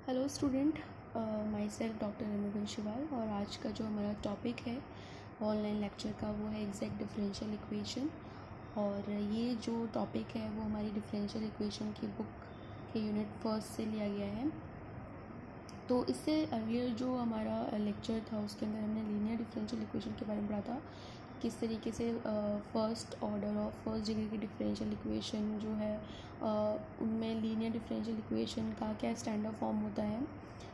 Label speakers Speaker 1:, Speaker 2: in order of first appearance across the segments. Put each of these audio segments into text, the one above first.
Speaker 1: Hello student, myself doctor रमेगन शिवाल। और आज का जो हमारा टॉपिक है ऑनलाइन लेक्चर का वो है एग्जैक्ट डिफरेंशियल इक्वेशन। और ये जो टॉपिक है वो हमारी डिफरेंशियल इक्वेशन की बुक के यूनिट फर्स्ट से लिया गया है। तो इससे अर्लियर जो हमारा लेक्चर था उसके अंदर हमने लीनियर डिफरेंशियल इक्वेशन के बारे में पढ़ा था, किस तरीके से फर्स्ट ऑर्डर और फर्स्ट डिग्री की डिफरेंशियल इक्वेशन जो है उनमें लीनियर डिफरेंशियल इक्वेशन का क्या स्टैंडर्ड फॉर्म होता है।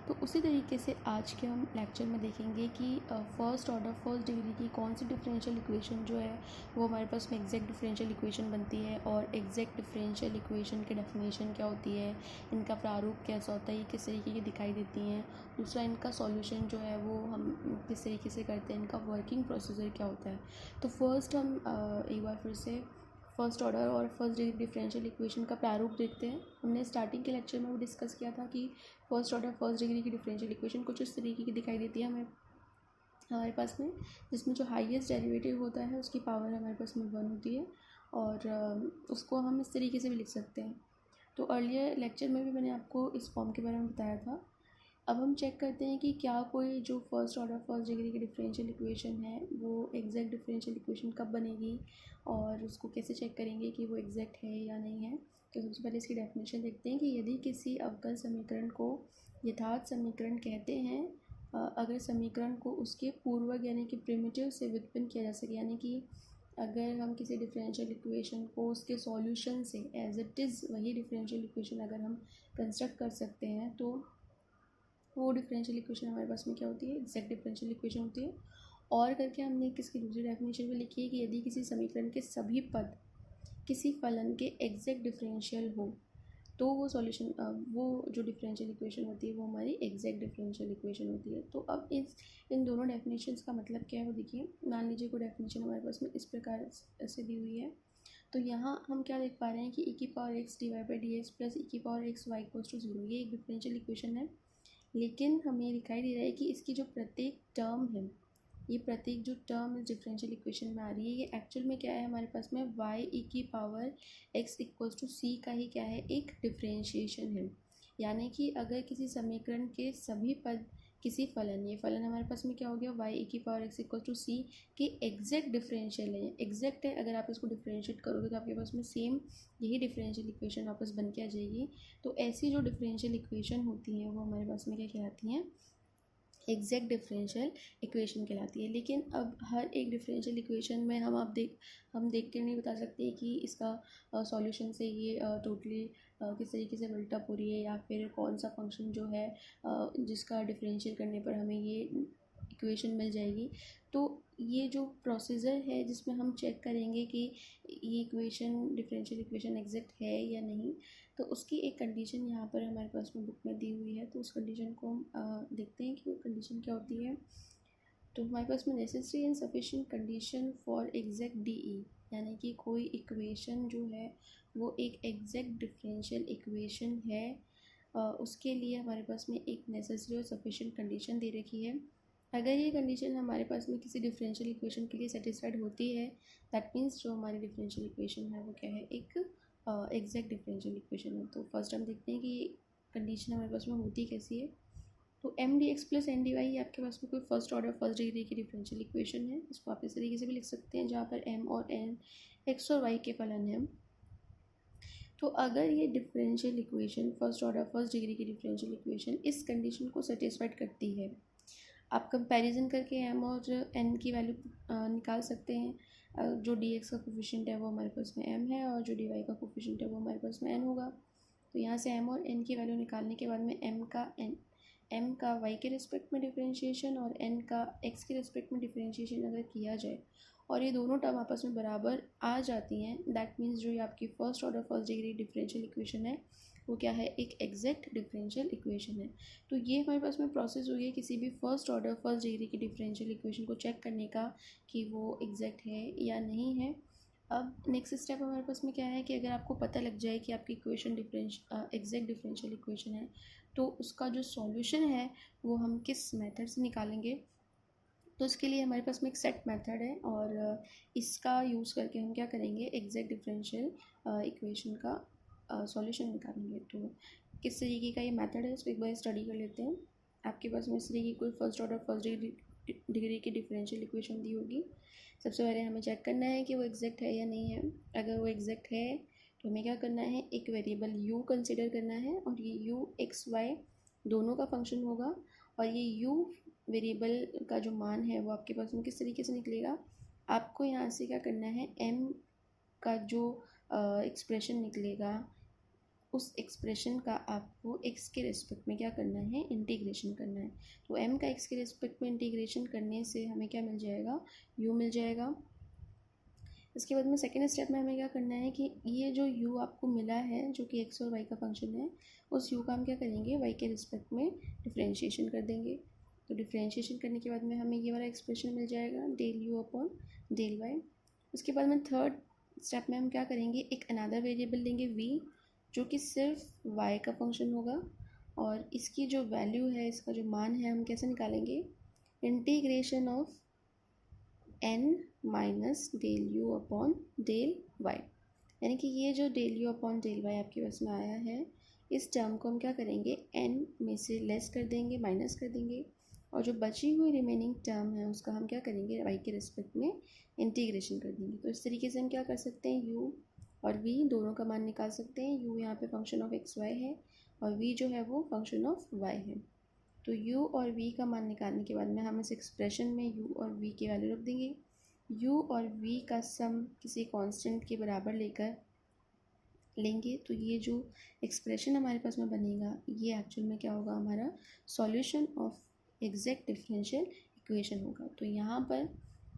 Speaker 1: तो उसी तरीके से आज के हम लेक्चर में देखेंगे कि फर्स्ट ऑर्डर फर्स्ट डिग्री की कौन सी डिफरेंशियल इक्वेशन जो है वो हमारे पास में एग्जैक्ट डिफरेंशियल इक्वेशन बनती है, और एग्जैक्ट डिफरेंशियल इक्वेशन की डेफिनेशन क्या होती है, इनका प्रारूप कैसा होता है, ये किस तरीके की दिखाई देती हैं। दूसरा, इनका सॉल्यूशन जो है वो हम किस तरीके से करते हैं, इनका वर्किंग प्रोसीजर क्या होता है। तो फर्स्ट हम एक बार फिर से फर्स्ट ऑर्डर और फर्स्ट डिग्री डिफरेंशियल इक्वेशन का प्रारूप देखते हैं। हमने स्टार्टिंग के लेक्चर में वो डिस्कस किया था कि फर्स्ट ऑर्डर फर्स्ट डिग्री की डिफरेंशियल इक्वेशन कुछ इस तरीके की दिखाई देती है हमारे पास में, जिसमें जो हाईएस्ट डेरिवेटिव होता है उसकी पावर हमारे पास में 1 होती है, और उसको हम इस तरीके से भी लिख सकते हैं। तो अर्लियर लेक्चर में भी मैंने आपको इस फॉर्म के बारे में बताया था। अब हम चेक करते हैं कि क्या कोई जो फर्स्ट ऑर्डर फर्स्ट डिग्री की डिफरेंशियल इक्वेशन है वो एग्जैक्ट डिफरेंशियल इक्वेशन कब बनेगी, और उसको कैसे चेक करेंगे कि वो एग्जैक्ट है या नहीं है। तो सबसे पहले इसकी डेफिनेशन देखते हैं कि यदि किसी अवकल समीकरण को यथार्थ समीकरण कहते हैं अगर समीकरण को उसके पूर्वक यानी कि प्रिमिटिव से व्युत्पन्न किया जा सके, यानी कि अगर हम किसी डिफरेंशियल इक्वेशन को उसके सॉल्यूशन से एज इट इज़ वही डिफरेंशियल इक्वेशन अगर हम कंस्ट्रक्ट कर सकते हैं तो वो डिफरेंशियल इक्वेशन हमारे पास में क्या होती है, एग्जैक्ट डिफरेंशियल इक्वेशन होती है। और करके हमने किसकी दूसरी डेफिनेशन भी लिखी है कि यदि किसी समीकरण के सभी पद किसी फलन के एग्जैक्ट डिफरेंशियल हो तो वो सॉल्यूशन वो जो डिफरेंशियल इक्वेशन होती है वो हमारी एग्जैक्ट डिफरेंशियल इक्वेशन होती है। तो अब इन दोनों डेफिनेशंस का मतलब क्या है वो देखिए। मान लीजिए कोई डेफिनेशन हमारे पास में इस प्रकार से दी हुई है। तो यहाँ हम क्या देख पा रहे हैं कि e⁻x dy/dx plus e⁻x y=0 ये एक डिफरेंशियल इक्वेशन है। लेकिन हमें दिखाई दे रहा है कि इसकी जो प्रत्येक टर्म है, ये प्रत्येक जो टर्म इस डिफरेंशियल इक्वेशन में आ रही है, ये एक्चुअल में क्या है हमारे पास में y⁻x=c का ही क्या है, एक डिफरेंशिएशन है। यानी कि अगर किसी समीकरण के सभी पद किसी फलन, ये फलन हमारे पास में क्या हो गया y⁻x=c के एग्जैक्ट डिफरेंशियल है, एग्जैक्ट है। अगर आप इसको डिफरेंशिएट करोगे तो आपके पास में सेम यही डिफरेंशियल इक्वेशन वापस बन के आ जाएगी। तो ऐसी जो डिफरेंशियल इक्वेशन होती हैं वो हमारे पास में क्या कहलाती हैं, एग्जैक्ट डिफरेंशियल इक्वेशन कहलाती है। लेकिन अब हर एक डिफरेंशियल इक्वेशन में हम देख के नहीं बता सकते कि इसका सॉल्यूशन से ये टोटली किस तरीके से बिल्टअप हो रही है, या फिर कौन सा फंक्शन जो है जिसका डिफरेंशियल करने पर हमें ये इक्वेशन मिल जाएगी। तो ये जो प्रोसीजर है जिसमें हम चेक करेंगे कि ये इक्वेशन डिफरेंशियल इक्वेशन एग्जैक्ट है या नहीं, तो उसकी एक कंडीशन यहाँ पर हमारे पास में बुक में दी हुई है। तो उस कंडीशन को हम देखते हैं कि वो कंडीशन क्या होती है। तो हमारे पास में necessary and sufficient condition for exact DE, यानी कि कोई इक्वेशन जो है वो एक एग्जैक्ट डिफरेंशियल इक्वेशन है, उसके लिए हमारे पास में एक नेसेसरी और सफिशिएंट कंडीशन दे रखी है। अगर ये कंडीशन हमारे पास में किसी डिफरेंशियल इक्वेशन के लिए सेटिस्फाइड होती है, दैट मीन्स जो हमारी डिफरेंशियल इक्वेशन है वो क्या है, एक एग्जैक्ट डिफरेंशियल इक्वेशन है। तो फर्स्ट हम देखते हैं कि कंडीशन हमारे पास में होती कैसी है। तो mdx प्लस ndy ये आपके पास में कोई फर्स्ट ऑर्डर फर्स्ट डिग्री की डिफरेंशियल इक्वेशन है। इसको आप इस तरीके से भी लिख सकते हैं जहाँ पर m और n x और y के फलन हैं। तो अगर ये differential equation first order first degree की डिफरेंशियल इक्वेशन इस कंडीशन को सेटिस्फाइड करती है, आप कंपैरिजन करके m और n की वैल्यू निकाल सकते हैं। जो dx का कोफिशिएंट है वो हमारे पास में m है, और जो dy का कोफिशिएंट है वो हमारे पास में n होगा। तो यहाँ से m और n की वैल्यू निकालने के बाद में m का y के रिस्पेक्ट में डिफरेंशिएशन और n का x के रिस्पेक्ट में डिफरेंशिएशन अगर किया जाए और ये दोनों टर्म आपस में बराबर आ जाती हैं, दैट मीन्स जो ये आपकी first order first degree differential equation है वो क्या है, एक एग्जैक्ट डिफरेंशियल इक्वेशन है। तो ये हमारे पास में प्रोसेस हो गई किसी भी फर्स्ट ऑर्डर फर्स्ट डिग्री की डिफरेंशियल इक्वेशन को चेक करने का कि वो एग्जैक्ट है या नहीं है। अब नेक्स्ट स्टेप हमारे पास में क्या है कि अगर आपको पता लग जाए कि आपकी इक्वेशन एग्जैक्ट डिफरेंशियल इक्वेशन है, तो उसका जो सॉल्यूशन है वो हम किस मेथड से निकालेंगे। तो इसके लिए हमारे पास में एक सेट मेथड है, और इसका यूज़ करके हम क्या करेंगे, एग्जैक्ट डिफरेंशियल इक्वेशन का सॉल्यूशन निकालेंगे। तो किस तरीके का ये मेथड है उसको एक बार स्टडी कर लेते हैं। आपके पास में इस तरीके की कोई फर्स्ट ऑर्डर फर्स्ट डिग्री की डिफरेंशियल इक्वेशन दी होगी। सबसे पहले हमें चेक करना है कि वो एग्जैक्ट है या नहीं है। अगर वो एग्जैक्ट है तो हमें क्या करना है, एक वेरिएबल u कंसिडर करना है और ये u x y दोनों का फंक्शन होगा। और ये u वेरिएबल का जो मान है वो आपके पास में किस तरीके से निकलेगा, आपको यहाँ से क्या करना है, m का जो एक्सप्रेशन निकलेगा उस एक्सप्रेशन का आपको x के रिस्पेक्ट में क्या करना है, इंटीग्रेशन करना है। तो m का x के रिस्पेक्ट में इंटीग्रेशन करने से हमें क्या मिल जाएगा, u मिल जाएगा। इसके बाद में सेकेंड स्टेप में हमें क्या करना है कि ये जो u आपको मिला है जो कि x और y का फंक्शन है, उस u का हम क्या करेंगे, y के रिस्पेक्ट में डिफ्रेंशिएशन कर देंगे। तो डिफ्रेंशिएशन करने के बाद में हमें ये वाला एक्सप्रेशन मिल जाएगा del u upon del y। उसके बाद में थर्ड स्टेप में हम क्या करेंगे, एक अनदर वेरिएबल लेंगे v जो कि सिर्फ y का फंक्शन होगा और इसकी जो वैल्यू है, इसका जो मान है, हम कैसे निकालेंगे, integration of n minus del u upon del y. यानी कि ये जो del u upon del y आपके पास में आया है, इस टर्म को हम क्या करेंगे, n में से लेस कर देंगे, माइनस कर देंगे और जो बची हुई रिमेनिंग टर्म है उसका हम क्या करेंगे, y के रिस्पेक्ट में इंटीग्रेशन कर देंगे। तो इस तरीके से हम क्या कर सकते हैं, u और v दोनों का मान निकाल सकते हैं। u यहाँ पे फंक्शन ऑफ एक्स वाई है और v जो है वो फंक्शन ऑफ y है। तो u और v का मान निकालने के बाद में हम इस एक्सप्रेशन में u और v की वैल्यू रख देंगे। u और v का सम किसी कांस्टेंट के बराबर लेकर लेंगे तो ये जो एक्सप्रेशन हमारे पास में बनेगा ये एक्चुअल में क्या होगा, हमारा solution of exact differential equation होगा। तो यहाँ पर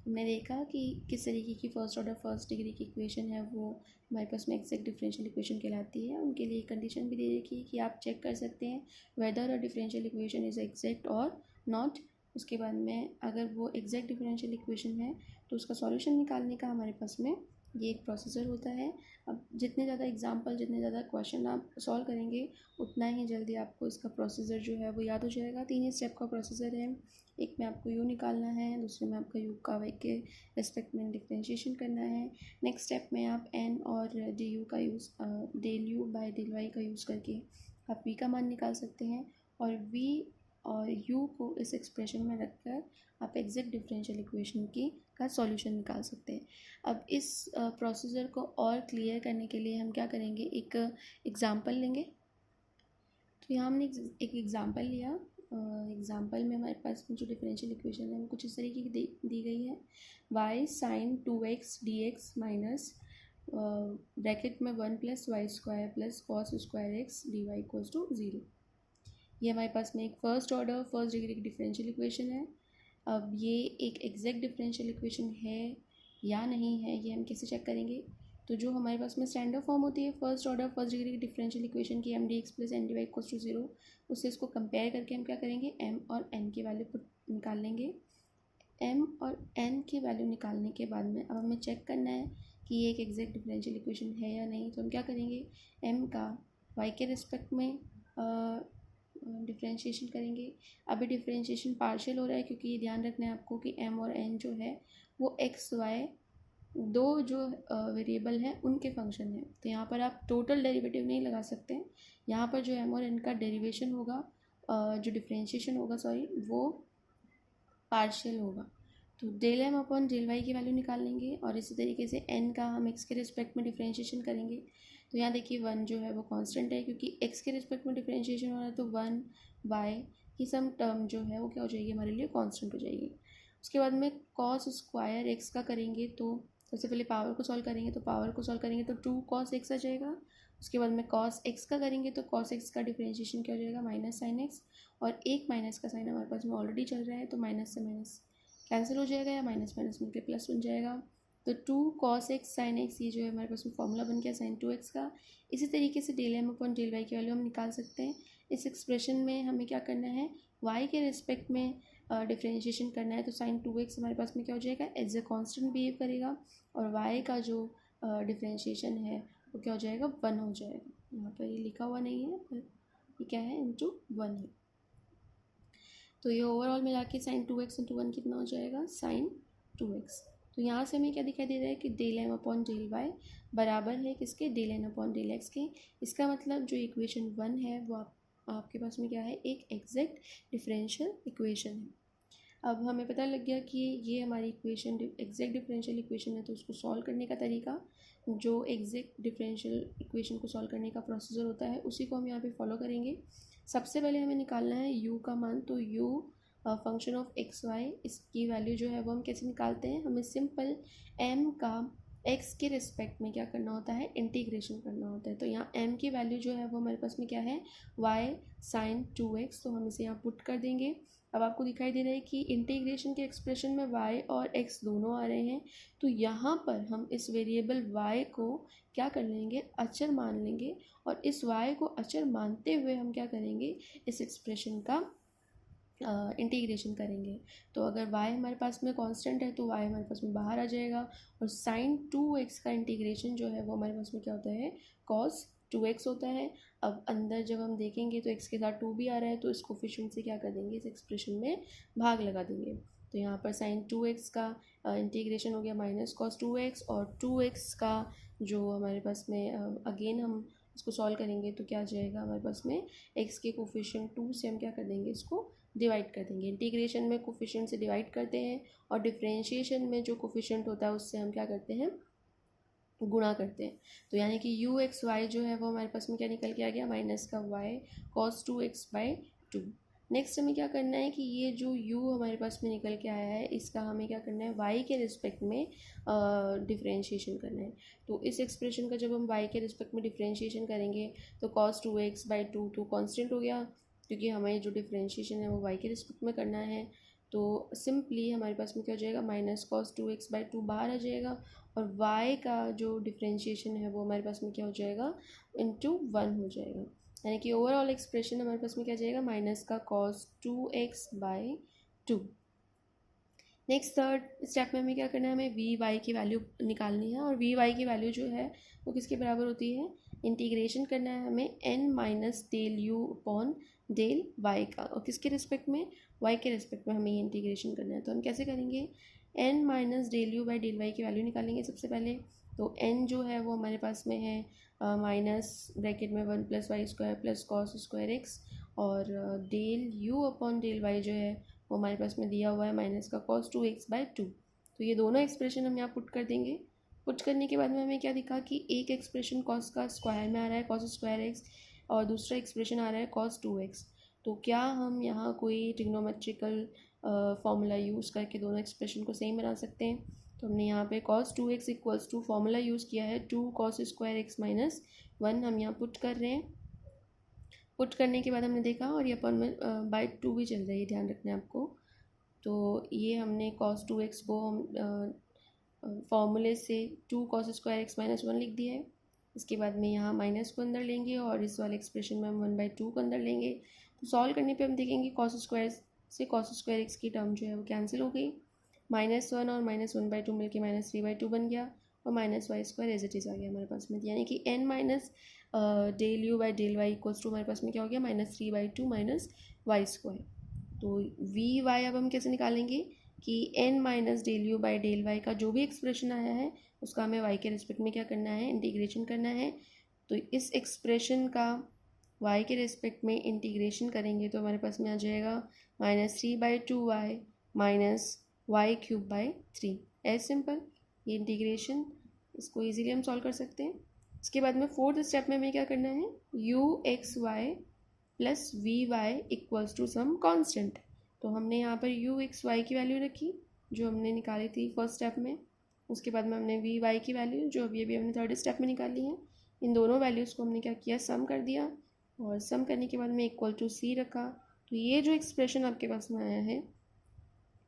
Speaker 1: हमने देखा कि किस तरीके की फर्स्ट ऑर्डर फर्स्ट डिग्री की इक्वेशन है वो हमारे पास में एग्जैक्ट डिफरेंशियल इक्वेशन कहलाती है। उनके लिए कंडीशन भी दे रखी है कि आप चेक कर सकते हैं weather a differential equation is exact और नॉट। उसके बाद में अगर वो एग्जैक्ट डिफरेंशियल इक्वेशन है तो उसका सॉल्यूशन निकालने का हमारे पास में ये एक प्रोसीजर होता है। अब जितने ज़्यादा एग्जाम्पल, जितने ज़्यादा क्वेश्चन आप सॉल्व करेंगे उतना ही जल्दी आपको इसका प्रोसीजर जो है वो याद हो जाएगा। 3 ही स्टेप का प्रोसीजर है। एक में आपको u निकालना है, दूसरे में आपका u का y के रिस्पेक्ट में डिफ्रेंशिएशन करना है। नेक्स्ट स्टेप में आप n और du का use del u by del y का यूज़ करके आप v का मान निकाल सकते हैं और v और u को इस एक्सप्रेशन में रखकर आप एग्जैक्ट डिफरेंशियल इक्वेशन की का सॉल्यूशन निकाल सकते हैं। अब इस प्रोसीजर को और क्लियर करने के लिए हम क्या करेंगे, एक एग्ज़ाम्पल लेंगे। तो यहाँ हमने एक एग्ज़ाम्पल लिया। एग्ज़ाम्पल में हमारे पास जो डिफरेंशियल इक्वेशन है वो कुछ इस तरीके की दी गई है, y sin 2x dx minus bracket में 1 plus y square plus cos square x d y equals to 0। ये हमारे पास में एक फर्स्ट ऑर्डर फर्स्ट डिग्री की डिफरेंशियल इक्वेशन है। अब ये एक एग्जैक्ट डिफरेंशियल इक्वेशन है या नहीं है ये हम कैसे चेक करेंगे, तो जो हमारे पास में स्टैंडर्ड फॉर्म होती है फर्स्ट ऑर्डर फर्स्ट डिग्री की डिफरेंशियल इक्वेशन की M d x plus N d y equals to 0, उससे इसको कंपेयर करके हम क्या करेंगे, m और n की वैल्यू को निकाल लेंगे। m और n की वैल्यू निकालने के बाद में अब हमें चेक करना है कि ये एक एग्जैक्ट डिफरेंशियल इक्वेशन है या नहीं। तो हम क्या करेंगे, m का y के रिस्पेक्ट में डिफ्रेंशिएशन करेंगे। अभी डिफ्रेंशिएशन पार्शियल हो रहा है क्योंकि ये ध्यान रखना है आपको कि m और n जो है वो x y दो जो वेरिएबल हैं उनके फंक्शन है। तो यहाँ पर आप टोटल डेरिवेटिव नहीं लगा सकते। यहाँ पर जो m और n का डेरिवेशन होगा, जो डिफ्रेंशिएशन होगा सॉरी, वो पार्शियल होगा। तो del M upon del y की वैल्यू निकाल लेंगे और इसी तरीके से n का हम x के रिस्पेक्ट में डिफ्रेंशिएशन करेंगे। तो यहाँ देखिए 1 जो है वो कांस्टेंट है क्योंकि x के रिस्पेक्ट में डिफ्रेंशिएशन हो रहा है, तो 1 बाय की सम टर्म जो है वो क्या हो जाएगी, हमारे लिए कांस्टेंट हो जाएगी। उसके बाद में कॉस स्क्वायर एक्स का करेंगे तो सबसे पहले पावर को सॉल्व करेंगे, तो पावर को सॉल्व करेंगे तो 2 कॉस एक्स आ जाएगा। उसके बाद में कॉस एक्स का करेंगे तो कॉस एक्स का डिफ्रेंशिएशन क्या हो जाएगा, माइनस साइन एक्स, और एक माइनस का साइन हमारे पास में ऑलरेडी चल रहा है तो माइनस से माइनस कैंसिल हो जाएगा या माइनस माइनस मिलकर प्लस बन जाएगा। तो 2 cos x sin x ये जो है हमारे पास में फॉर्मूला बन गया sin 2x का। इसी तरीके से del M upon del y की वैल्यू हम निकाल सकते हैं। इस एक्सप्रेशन में हमें क्या करना है, y के रिस्पेक्ट में डिफ्रेंशिएशन करना है। तो sin 2x हमारे पास में क्या हो जाएगा, एज ए कांस्टेंट बिहेव करेगा और y का जो डिफ्रेंशिएशन है वो क्या हो जाएगा, 1 हो जाएगा। यहाँ पर ये लिखा हुआ नहीं है पर ये क्या है, इंटू 1 है। तो ये ओवरऑल मिला के sin 2x इंटू 1 कितना हो जाएगा, sin 2x। तो यहाँ से हमें क्या दिखाई दे रहा है कि del M upon del y बराबर है किसके, del N upon del x के। इसका मतलब जो इक्वेशन 1 है वो आपके पास में क्या है, एक एग्जैक्ट डिफरेंशियल इक्वेशन है। अब हमें पता लग गया कि ये हमारी इक्वेशन एग्जैक्ट डिफरेंशियल इक्वेशन है, तो उसको सॉल्व करने का तरीका, जो एग्जैक्ट डिफरेंशियल इक्वेशन को सॉल्व करने का प्रोसीजर होता है उसी को हम यहाँ पे फॉलो करेंगे। सबसे पहले हमें निकालना है u का मान। तो u function of x y, इसकी वैल्यू जो है वो हम कैसे निकालते हैं, हमें सिंपल m का x के रिस्पेक्ट में क्या करना होता है, इंटीग्रेशन करना होता है। तो यहाँ m की वैल्यू जो है वो हमारे पास में क्या है, y sin 2x, तो हम इसे यहाँ पुट कर देंगे। अब आपको दिखाई दे रहा है कि इंटीग्रेशन के एक्सप्रेशन में y और x दोनों आ रहे हैं, तो यहाँ पर हम इस वेरिएबल y को क्या कर लेंगे, अचर मान लेंगे, और इस y को अचर मानते हुए हम क्या करेंगे, इस एक्सप्रेशन का इंटीग्रेशन करेंगे। तो अगर y हमारे पास में कांस्टेंट है तो y हमारे पास में बाहर आ जाएगा, और sin 2x का इंटीग्रेशन जो है वो हमारे पास में क्या होता है, cos 2x होता है। अब अंदर जब हम देखेंगे तो x के साथ 2 भी आ रहा है, तो इस कोफिशिएंट से क्या कर देंगे, इस एक्सप्रेशन में भाग लगा देंगे। तो यहाँ पर sin 2x का इंटीग्रेशन हो गया माइनस cos 2x, और 2x का जो हमारे पास में अगेन हम इसको सॉल्व करेंगे तो क्या आ जाएगा हमारे पास में, x के कोफिशिएंट 2 से हम क्या कर देंगे, इसको डिवाइड कर देंगे। इंटीग्रेशन में कोफिशिएंट से डिवाइड करते हैं, और डिफरेंशिएशन में जो कोफिशिएंट होता है उससे हम क्या करते हैं, गुणा करते हैं। तो यानी कि यू एक्स वाई जो है वो हमारे पास में क्या निकल के आ गया, माइनस का वाई कॉस 2x/2। नेक्स्ट हमें क्या करना है कि ये जो u हमारे पास में निकल के आया है इसका हमें क्या करना है, y के रिस्पेक्ट में डिफरेंशिएशन करना है। तो इस एक्सप्रेशन का जब हम y के रिस्पेक्ट में डिफरेंशिएशन करेंगे तो cos 2x/2 तो कांस्टेंट हो गया, क्योंकि हमें जो डिफरेंशिएशन है वो y के रिस्पेक्ट में करना है। तो सिंपली हमारे पास में क्या हो जाएगा, माइनस cos 2x/2 बाहर आ जाएगा, और y का जो डिफरेंशिएशन है वो हमारे पास में क्या हो जाएगा, इंटू 1 हो जाएगा। यानी कि ओवरऑल एक्सप्रेशन हमारे पास में क्या जाएगा, माइनस का cos 2x/2। Next third step में हमें क्या करना है, हमें वी वाई की वैल्यू निकालनी है, और वी वाई की वैल्यू जो है वो किसके बराबर होती है, इंटीग्रेशन करना है हमें n minus del u upon del y का, और किसके रिस्पेक्ट में, y के रिस्पेक्ट में हमें ये इंटीग्रेशन करना है। तो हम कैसे करेंगे, n minus del u by del y की वैल्यू निकालेंगे सबसे पहले। तो n जो है वो हमारे पास में है माइनस ब्रैकेट में 1+y² plus cos square x, और del u upon del y जो है वो हमारे पास में दिया हुआ है माइनस का cos 2x/2। तो ये दोनों एक्सप्रेशन हम यहाँ पुट कर देंगे। पुट करने के बाद में हमें क्या दिखा कि एक एक्सप्रेशन cos का स्क्वायर में आ रहा है cos स्क्वायर एक्स, और दूसरा एक्सप्रेशन आ रहा है cos 2x। तो क्या हम यहाँ कोई ट्रिग्नोमेट्रिकल फॉर्मूला यूज़ करके दोनों एक्सप्रेशन को सेम बना सकते हैं। तो हमने यहाँ पे cos 2x equals to formula use किया है 2 cos स्क्वायर एक्स माइनस 1, हम यहाँ पुट कर रहे हैं। पुट करने के बाद हमने देखा, और ये अपन में बाई 2 भी चल रही है, ध्यान रखना है आपको। तो ये हमने cos 2x को हम फॉर्मूले से 2 cos स्क्वायर एक्स माइनस 1 लिख दिया है। इसके बाद में यहाँ माइनस को अंदर लेंगे, और इस वाले एक्सप्रेशन में हम 1/2 को अंदर लेंगे। तो सॉल्व करने पे हम देखेंगे cos स्क्वायर से cos स्क्वायर एक्स की टर्म जो है वो कैंसिल हो गई, -1 और -1/2 मिलके -3/2 बन गया, और -y² एज इट इज़ आ गया हमारे पास में। यानी कि n minus del u by del y equals to हमारे पास में क्या हो गया, -3/2 -y²। तो वी वाई अब हम कैसे निकालेंगे कि n minus del u by del y का जो भी एक्सप्रेशन आया है उसका हमें y के रिस्पेक्ट में क्या करना है, इंटीग्रेशन करना है। तो इस एक्सप्रेशन का y के रिस्पेक्ट में इंटीग्रेशन करेंगे तो हमारे पास में आ जाएगा -3/2y minus y³/3। As simple, ये इंटीग्रेशन इसको इजीली हम सॉल्व कर सकते हैं। इसके बाद में फोर्थ स्टेप में हमें क्या करना है, u(x,y) plus vy equals to some constant. तो हमने यहाँ पर u(x,y) की वैल्यू रखी जो हमने निकाली थी फर्स्ट स्टेप में। उसके बाद में हमने vy की वैल्यू जो अभी अभी हमने थर्ड स्टेप में निकाली है, इन दोनों वैल्यूज़ को हमने क्या किया, सम कर दिया, और सम करने के बाद में इक्वल टू c रखा। तो ये जो एक्सप्रेशन आपके पास में आया है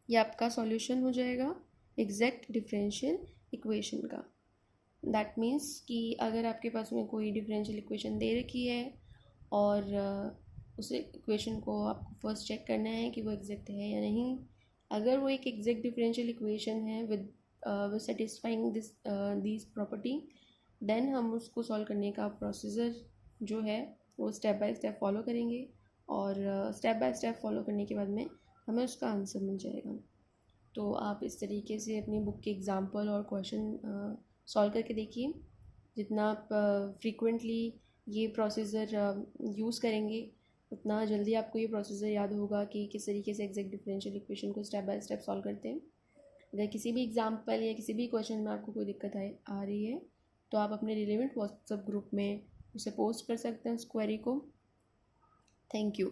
Speaker 1: ये आपका सॉल्यूशन हो जाएगा एग्जैक्ट डिफरेंशियल इक्वेशन का। दैट मीन्स कि अगर आपके पास में कोई डिफरेंशियल इक्वेशन दे रखी है और उस इक्वेशन को आपको फर्स्ट चेक करना है कि वो एग्जैक्ट है या नहीं। अगर वो एक एग्जैक्ट डिफरेंशियल इक्वेशन है with satisfying this property, then हम उसको सॉल्व करने का प्रोसीजर जो है वो स्टेप बाय स्टेप फॉलो करेंगे, और स्टेप बाय स्टेप फॉलो करने के बाद में हमें उसका आंसर मिल जाएगा। तो आप इस तरीके से अपनी बुक के एग्ज़ाम्पल और क्वेश्चन सॉल्व करके देखिए। जितना आप फ्रीक्वेंटली ये प्रोसीजर यूज़ करेंगे उतना जल्दी आपको ये प्रोसीजर याद होगा कि किस तरीके से एग्जैक्ट डिफरेंशियल इक्वेशन को स्टेप बाय स्टेप सॉल्व करते हैं। अगर किसी भी एग्जाम्पल या किसी भी क्वेश्चन में आपको कोई दिक्कत आ रही है तो आप अपने रिलेवेंट व्हाट्सएप ग्रुप में उसे पोस्ट कर सकते हैं उस क्वेरी को। Thank you.